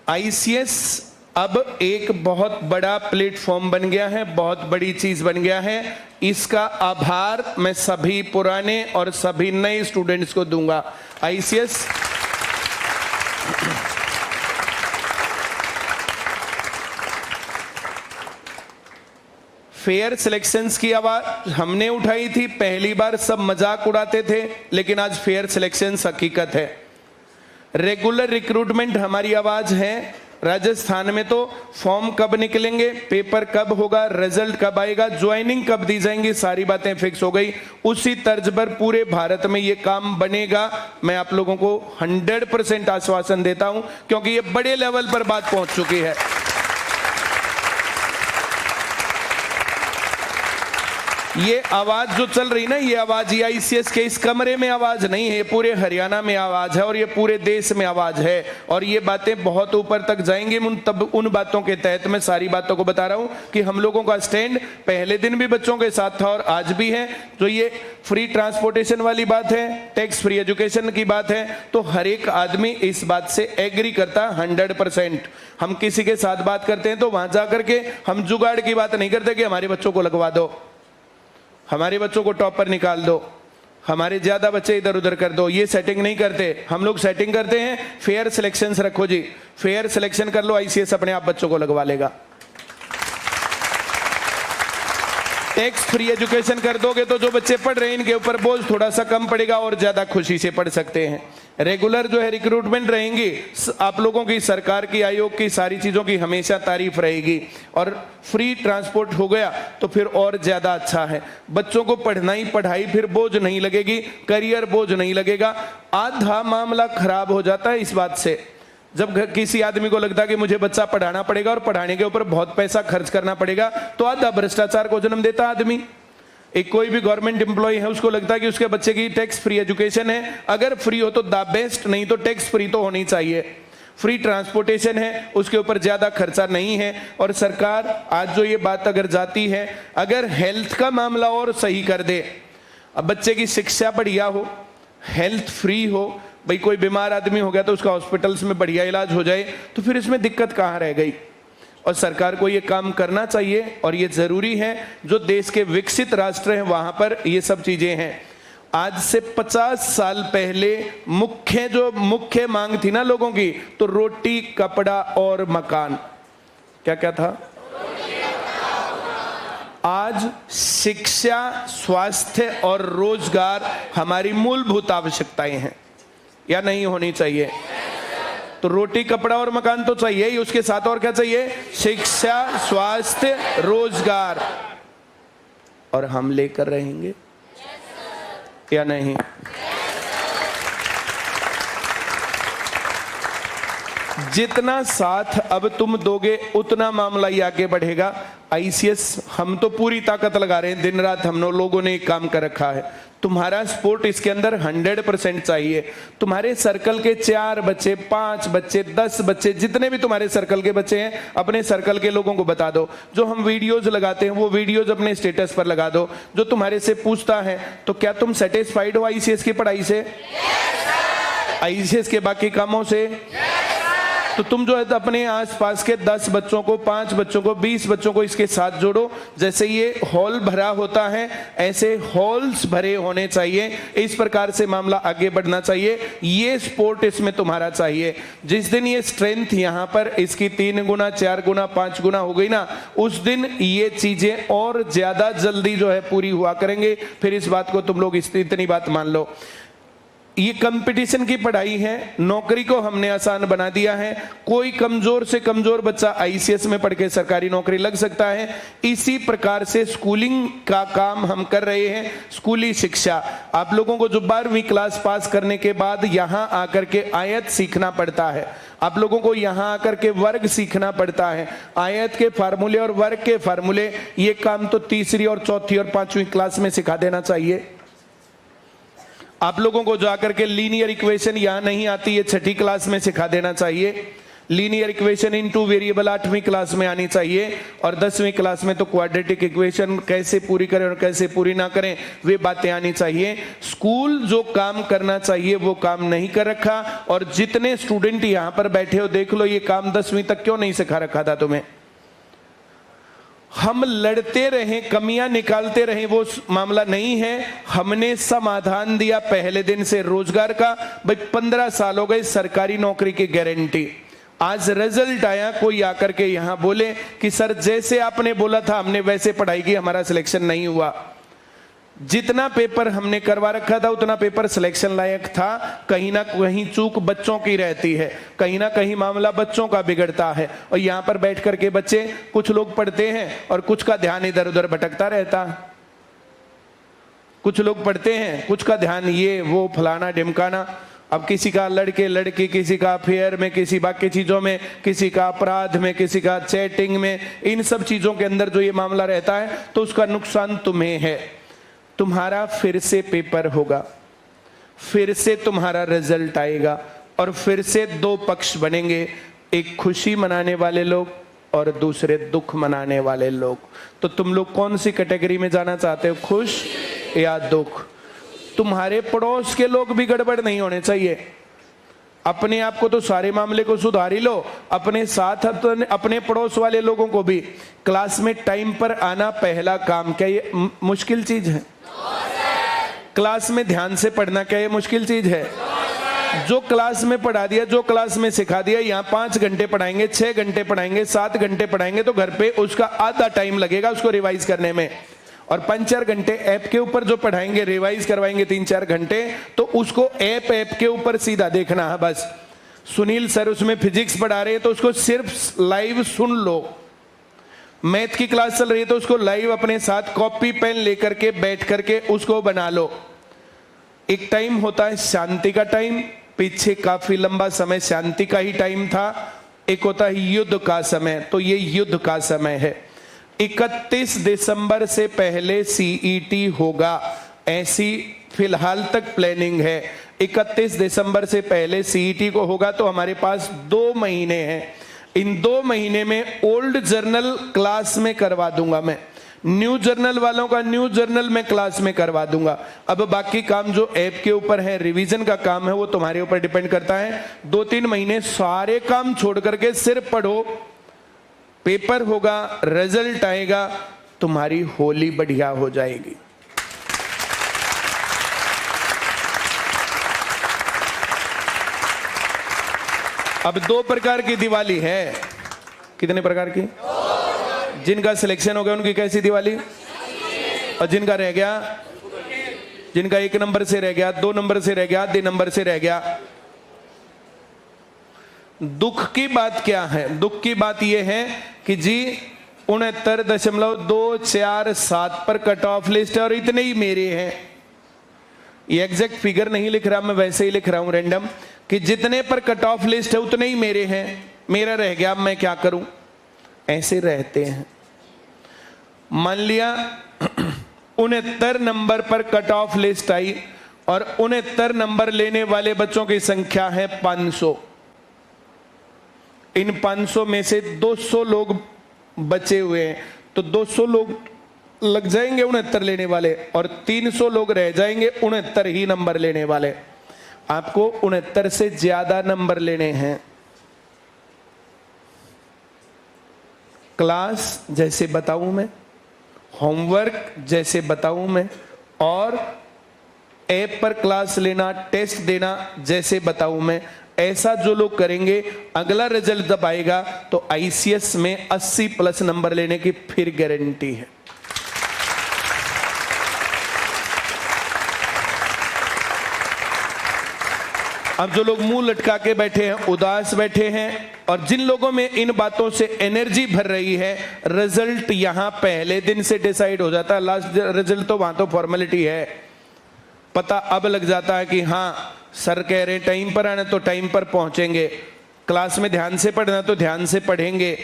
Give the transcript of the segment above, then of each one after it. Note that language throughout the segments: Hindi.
आईसीएस अब एक बहुत बड़ा प्लेटफॉर्म बन गया है, बहुत बड़ी चीज बन गया है। इसका आभार मैं सभी पुराने और सभी नए स्टूडेंट्स को दूंगा। आईसीएस फेयर सिलेक्शंस की आवाज हमने उठाई थी, पहली बार सब मजाक उड़ाते थे, लेकिन आज फेयर सिलेक्शंस हकीकत है। रेगुलर रिक्रूटमेंट हमारी आवाज है। राजस्थान में तो फॉर्म कब निकलेंगे, पेपर कब होगा, रिजल्ट कब आएगा, ज्वाइनिंग कब दी जाएंगी, सारी बातें फिक्स हो गई। उसी तर्ज पर पूरे भारत में ये काम बनेगा। मैं आप लोगों को 100% आश्वासन देता हूं, क्योंकि ये बड़े लेवल पर बात पहुंच चुकी है। ये आवाज जो चल रही ना, ये आवाज ये आईसीएस के इस कमरे में आवाज नहीं है, ये पूरे हरियाणा में आवाज है और ये पूरे देश में आवाज है। और ये बातें बहुत ऊपर तक जाएंगी। तब उन बातों के तहत मैं सारी बातों को बता रहा हूं कि हम लोगों का स्टैंड पहले दिन भी बच्चों के साथ था और आज भी है। जो ये फ्री ट्रांसपोर्टेशन वाली बात है, टैक्स फ्री एजुकेशन की बात है, तो हर एक आदमी इस बात से एग्री करता 100%। हम किसी के साथ बात करते हैं तो वहां जाकर के हम जुगाड़ की बात नहीं करते कि हमारे बच्चों को लगवा दो, हमारे बच्चों को टॉप पर निकाल दो, हमारे ज्यादा बच्चे इधर उधर कर दो। ये सेटिंग नहीं करते। हम लोग सेटिंग करते हैं फेयर सिलेक्शंस रखो जी, फेयर सिलेक्शन कर लो, आईसीएस अपने आप बच्चों को लगवा लेगा। टैक्स फ्री एजुकेशन कर दोगे तो जो बच्चे पढ़ रहे हैं इनके ऊपर बोझ थोड़ा सा कम पड़ेगा और ज्यादा खुशी से पढ़ सकते हैं। रेगुलर जो है रिक्रूटमेंट रहेंगी, आप लोगों की, सरकार की, आयोग की, सारी चीजों की हमेशा तारीफ रहेगी। और फ्री ट्रांसपोर्ट हो गया तो फिर और ज्यादा अच्छा है। बच्चों को पढ़ना ही पढ़ाई फिर बोझ नहीं लगेगी, करियर बोझ नहीं लगेगा। आधा मामला खराब हो जाता है इस बात से, जब किसी आदमी को लगता है कि मुझे बच्चा पढ़ाना पड़ेगा और पढ़ाने के ऊपर बहुत पैसा खर्च करना पड़ेगा, तो आधा भ्रष्टाचार को जन्म देता आदमी। एक कोई भी गवर्नमेंट एम्प्लॉय है, उसको लगता है कि उसके बच्चे की टैक्स फ्री एजुकेशन है, अगर फ्री हो तो द बेस्ट, नहीं तो टैक्स फ्री तो होनी चाहिए। फ्री ट्रांसपोर्टेशन है, उसके ऊपर ज्यादा खर्चा नहीं है। और सरकार आज जो ये बात अगर जाती है, अगर हेल्थ का मामला और सही कर दे, अब बच्चे की शिक्षा बढ़िया हो, हेल्थ फ्री हो, भाई कोई बीमार आदमी हो गया तो उसका हॉस्पिटल्स में बढ़िया इलाज हो जाए, तो फिर इसमें दिक्कत कहाँ रह गई। और सरकार को ये काम करना चाहिए और ये जरूरी है। जो देश के विकसित राष्ट्र हैं वहां पर ये सब चीजें हैं। आज से 50 साल पहले मुख्य मांग थी ना लोगों की, तो रोटी, कपड़ा और मकान। क्या क्या था? आज शिक्षा, स्वास्थ्य और रोजगार हमारी मूलभूत आवश्यकताएं हैं, या नहीं होनी चाहिए? तो रोटी, कपड़ा और मकान तो चाहिए ही, उसके साथ और क्या चाहिए? शिक्षा, स्वास्थ्य, रोजगार। और हम लेकर रहेंगे या नहीं? जितना साथ अब तुम दोगे उतना मामला ही आगे बढ़ेगा। आईसीएस हम तो पूरी ताकत लगा रहे हैं, दिन रात हम लोगों ने काम कर रखा है। तुम्हारा सपोर्ट इसके अंदर 100% चाहिए। तुम्हारे सर्कल के 4 बच्चे, 5 बच्चे, 10 बच्चे, जितने भी तुम्हारे सर्कल के बच्चे हैं, अपने सर्कल के लोगों को बता दो। जो हम वीडियोज लगाते हैं वो वीडियोज अपने स्टेटस पर लगा दो। जो तुम्हारे से पूछता है तो क्या तुम सेटिस्फाइड हो आईसीएस की पढ़ाई से, आईसीएस के बाकी कामों से? तो तुम जो है तो अपने आसपास के 10 बच्चों को, 5 बच्चों को, 20 बच्चों को इसके साथ जोड़ो। जैसे ये हॉल भरा होता है ऐसे हॉल्स भरे होने चाहिए। इस प्रकार से मामला आगे बढ़ना चाहिए। ये सपोर्ट इसमें तुम्हारा चाहिए। जिस दिन ये स्ट्रेंथ यहाँ पर इसकी 3 गुना, 4 गुना, 5 गुना हो गई ना, उस दिन ये चीजें और ज्यादा जल्दी जो है पूरी हुआ करेंगे। फिर इस बात को तुम लोग इतनी बात मान लो। ये कंपटीशन की पढ़ाई है, नौकरी को हमने आसान बना दिया है। कोई कमजोर से कमजोर बच्चा आईसीएस में पढ़ के सरकारी नौकरी लग सकता है। इसी प्रकार से स्कूलिंग का काम हम कर रहे हैं। स्कूली शिक्षा, आप लोगों को जो 12वीं क्लास पास करने के बाद यहाँ आकर के आयत सीखना पड़ता है, आप लोगों को यहाँ आकर के वर्ग सीखना पड़ता है, आयत के फार्मूले और वर्ग के फार्मूले। ये काम तो 3री और 4थी और 5वीं क्लास में सिखा देना चाहिए। आप लोगों को जाकर के लीनियर इक्वेशन यहां नहीं आती है, 6ठी क्लास में सिखा देना चाहिए। लीनियर इक्वेशन इन 2 वेरिएबल 8वीं क्लास में आनी चाहिए, और 10वीं क्लास में तो क्वाड्रेटिक इक्वेशन कैसे पूरी करें और कैसे पूरी ना करें वे बातें आनी चाहिए। स्कूल जो काम करना चाहिए वो काम नहीं कर रखा, और जितने स्टूडेंट यहां पर बैठे हो देख लो, ये काम 10वीं तक क्यों नहीं सिखा रखा था तुम्हें। हम लड़ते रहे, कमियां निकालते रहे, वो मामला नहीं है। हमने समाधान दिया पहले दिन से रोजगार का। भाई 15 साल हो गए सरकारी नौकरी की गारंटी, आज रिजल्ट आया, कोई आकर के यहां बोले कि सर जैसे आपने बोला था हमने वैसे पढ़ाई की, हमारा सिलेक्शन नहीं हुआ। जितना पेपर हमने करवा रखा था उतना पेपर सिलेक्शन लायक था, कहीं ना कहीं चूक बच्चों की रहती है, कहीं ना कहीं मामला बच्चों का बिगड़ता है। और यहां पर बैठ करके बच्चे, कुछ लोग पढ़ते हैं और कुछ का ध्यान इधर उधर भटकता रहता। कुछ लोग पढ़ते हैं, कुछ का ध्यान ये वो फलाना ढिमकाना। अब किसी का लड़के लड़की, किसी का अफेयर में, किसी बाकी चीजों में, किसी का अपराध में, किसी का चैटिंग में, इन सब चीजों के अंदर जो ये मामला रहता है, तो उसका नुकसान तुम्हें है। तुम्हारा फिर से पेपर होगा, फिर से तुम्हारा रिजल्ट आएगा, और फिर से 2 पक्ष बनेंगे, एक खुशी मनाने वाले लोग और दूसरे दुख मनाने वाले लोग। तो तुम लोग कौन सी कैटेगरी में जाना चाहते हो, खुश या दुख? तुम्हारे पड़ोस के लोग भी गड़बड़ नहीं होने चाहिए। अपने आप को तो सारे मामले को सुधार ही लो, अपने साथ अपने पड़ोस वाले लोगों को भी। क्लास में टाइम पर आना पहला काम, क्या ये मुश्किल चीज है? क्लास में ध्यान से पढ़ना क्या ये मुश्किल चीज है? जो क्लास में पढ़ा दिया, जो क्लास में सिखा दिया, यहाँ 5 घंटे पढ़ाएंगे, 6 घंटे पढ़ाएंगे, 7 घंटे पढ़ाएंगे, तो घर पे उसका आधा टाइम लगेगा उसको रिवाइज करने में। और 5-4 घंटे ऐप के ऊपर जो पढ़ाएंगे, रिवाइज करवाएंगे 3-4 घंटे, तो उसको ऐप के ऊपर सीधा देखना है बस। सुनील सर उसमें फिजिक्स पढ़ा रहे हैं तो उसको सिर्फ लाइव सुन लो। मैथ की क्लास चल रही है तो उसको लाइव अपने साथ कॉपी पेन लेकर के बैठ करके उसको बना लो। एक टाइम होता है शांति का टाइम, पीछे काफी लंबा समय शांति का ही टाइम था। एक होता है युद्ध का समय, तो ये युद्ध का समय है। 31 दिसंबर से पहले सीईटी होगा, ऐसी फिलहाल तक प्लानिंग है। 31 दिसंबर से पहले सीईटी को होगा, तो हमारे पास 2 महीने हैं। इन 2 महीने में ओल्ड जर्नल क्लास में करवा दूंगा मैं, न्यू जर्नल वालों का न्यू जर्नल में क्लास में करवा दूंगा। अब बाकी काम जो ऐप के ऊपर है, रिवीजन का काम है, वो तुम्हारे ऊपर डिपेंड करता है। 2-3 महीने सारे काम छोड़ करके सिर्फ पढ़ो, पेपर होगा, रिजल्ट आएगा, तुम्हारी होली बढ़िया हो जाएगी। अब 2 प्रकार की दिवाली है। कितने प्रकार की? जिनका सिलेक्शन हो गया उनकी कैसी दिवाली, और जिनका रह गया, जिनका 1 नंबर से रह गया, 2 नंबर से रह गया, आधे नंबर से रह गया। दुख की बात क्या है? दुख की बात यह है कि जी 69.247 पर कट ऑफ लिस्ट है और इतने ही मेरे हैं। ये एग्जैक्ट फिगर नहीं लिख रहा मैं, वैसे ही लिख रहा हूं रैंडम, कि जितने पर कट ऑफ लिस्ट है उतने ही मेरे हैं, मेरा रह गया, मैं क्या करूं? ऐसे रहते हैं। मान लिया 69 नंबर पर कट ऑफ लिस्ट आई और 69 नंबर लेने वाले बच्चों की संख्या है 500। इन 500 में से 200 लोग बचे हुए हैं, तो 200 लोग लग जाएंगे 69 लेने वाले, और 300 लोग रह जाएंगे 69 ही नंबर लेने वाले। आपको 69 से ज्यादा नंबर लेने हैं। क्लास जैसे बताऊं मैं, होमवर्क जैसे बताऊं मैं, और ऐप पर क्लास लेना, टेस्ट देना जैसे बताऊं मैं, ऐसा जो लोग करेंगे, अगला रिजल्ट जब आएगा तो आईसीएस में 80+ नंबर लेने की फिर गारंटी है। अब जो लोग मुंह लटका के बैठे हैं, उदास बैठे हैं, और जिन लोगों में इन बातों से एनर्जी भर रही है, रिजल्ट यहां पहले दिन से डिसाइड हो जाता है। लास्ट रिजल्ट तो वहां तो फॉर्मेलिटी है, पता अब लग जाता है कि हाँ सर कह रहे टाइम पर आना तो टाइम पर पहुंचेंगे, क्लास में ध्यान से पढ़ना तो ध्यान से पढ़ेंगे,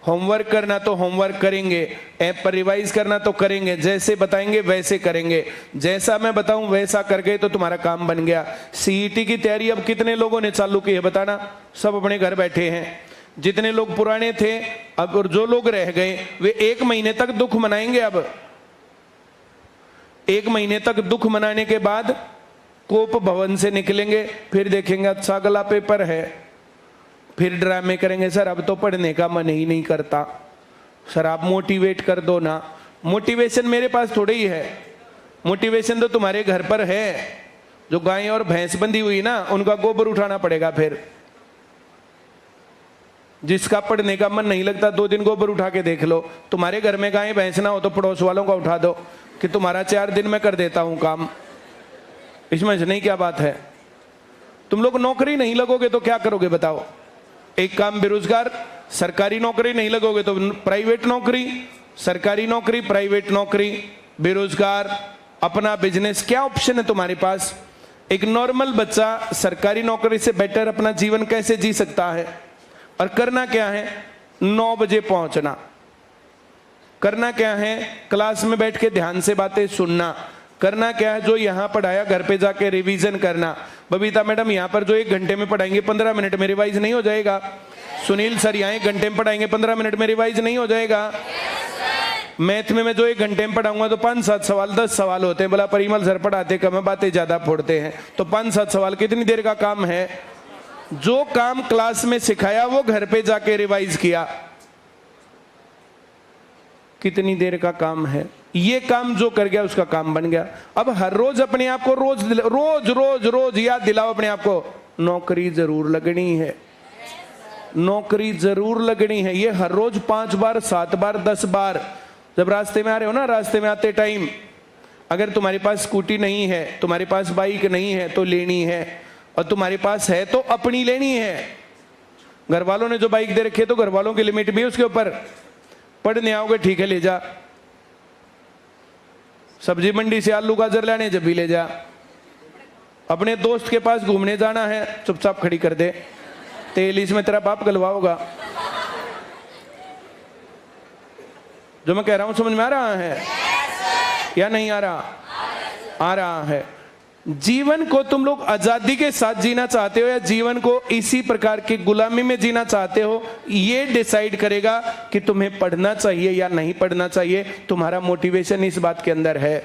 होमवर्क करना तो होमवर्क करेंगे, ऐप पर रिवाइज करना तो करेंगे, जैसे बताएंगे वैसे करेंगे, जैसा मैं बताऊं वैसा कर गए तो तुम्हारा काम बन गया। सीईटी की तैयारी अब कितने लोगों ने चालू की है बताना? सब अपने घर बैठे हैं। जितने लोग पुराने थे अब और जो लोग रह गए वे 1 महीने तक दुख मनाएंगे। अब 1 महीने तक दुख मनाने के बाद कोप भवन से निकलेंगे, फिर देखेंगे अच्छा अगला पेपर है, फिर ड्रामे करेंगे, सर अब तो पढ़ने का मन ही नहीं करता, सर आप मोटिवेट कर दो ना। मोटिवेशन मेरे पास थोड़ी ही है, मोटिवेशन तो तुम्हारे घर पर है। जो गाय और भैंस बंधी हुई ना उनका गोबर उठाना पड़ेगा। फिर जिसका पढ़ने का मन नहीं लगता 2 दिन गोबर उठा के देख लो। तुम्हारे घर में गाय भैंस ना हो तो पड़ोस वालों का उठा दो कि तुम्हारा 4 दिन में कर देता हूं काम। इसमें नहीं क्या बात है? तुम लोग नौकरी नहीं लगोगे तो क्या करोगे बताओ? एक काम बेरोजगार, सरकारी नौकरी नहीं लगोगे तो प्राइवेट नौकरी, सरकारी नौकरी, प्राइवेट नौकरी, बेरोजगार, अपना बिजनेस, क्या ऑप्शन है तुम्हारे पास? एक नॉर्मल बच्चा सरकारी नौकरी से बेटर अपना जीवन कैसे जी सकता है? और करना क्या है? 9 बजे पहुंचना। करना क्या है? क्लास में बैठ के ध्यान से बातें सुनना। करना क्या है? जो यहां पढ़ाया घर पे जाके रिवीजन करना। बबीता मैडम यहां पर जो 1 घंटे में पढ़ाएंगे 15 मिनट में रिवाइज नहीं हो जाएगा? सुनील सर यहाँ 1 घंटे में पढ़ाएंगे 15 मिनट में रिवाइज नहीं हो जाएगा? मैथ में मैं जो 1 घंटे में पढ़ाऊंगा तो 5-7 सवाल 10 सवाल होते हैं। बोला परिमल सर पढ़ाते कम है, बातें ज्यादा फोड़ते हैं। तो 5-7 सवाल कितनी देर का काम है? जो काम क्लास में सिखाया वो घर पे जाके रिवाइज किया, कितनी देर का काम है? ये काम जो कर गया उसका काम बन गया। अब हर रोज अपने आप को रोज रोज रोज याद दिलाओ अपने आप को, नौकरी जरूर लगनी है, नौकरी जरूर लगनी है। ये हर रोज 5 बार 7 बार 10 बार। जब रास्ते में आ रहे हो ना, रास्ते में आते टाइम अगर तुम्हारे पास स्कूटी नहीं है, तुम्हारे पास बाइक नहीं है तो लेनी है, और तुम्हारे पास है तो अपनी लेनी है। घर वालों ने जो बाइक दे रखी है तो घर वालों की लिमिट भी है उसके ऊपर। पढ़ने आओगे ठीक है ले जा, सब्जी मंडी से आलू गाजर लाने जब भी ले जा। अपने दोस्त के पास घूमने जाना है चुपचाप खड़ी कर दे, तेल इसमें तेरा बाप गलवाओगा। जो मैं कह रहा हूं समझ में आ रहा है या नहीं आ रहा? आ रहा है। जीवन को तुम लोग आजादी के साथ जीना चाहते हो या जीवन को इसी प्रकार की गुलामी में जीना चाहते हो, ये डिसाइड करेगा कि तुम्हें पढ़ना चाहिए या नहीं पढ़ना चाहिए। तुम्हारा मोटिवेशन इस बात के अंदर है।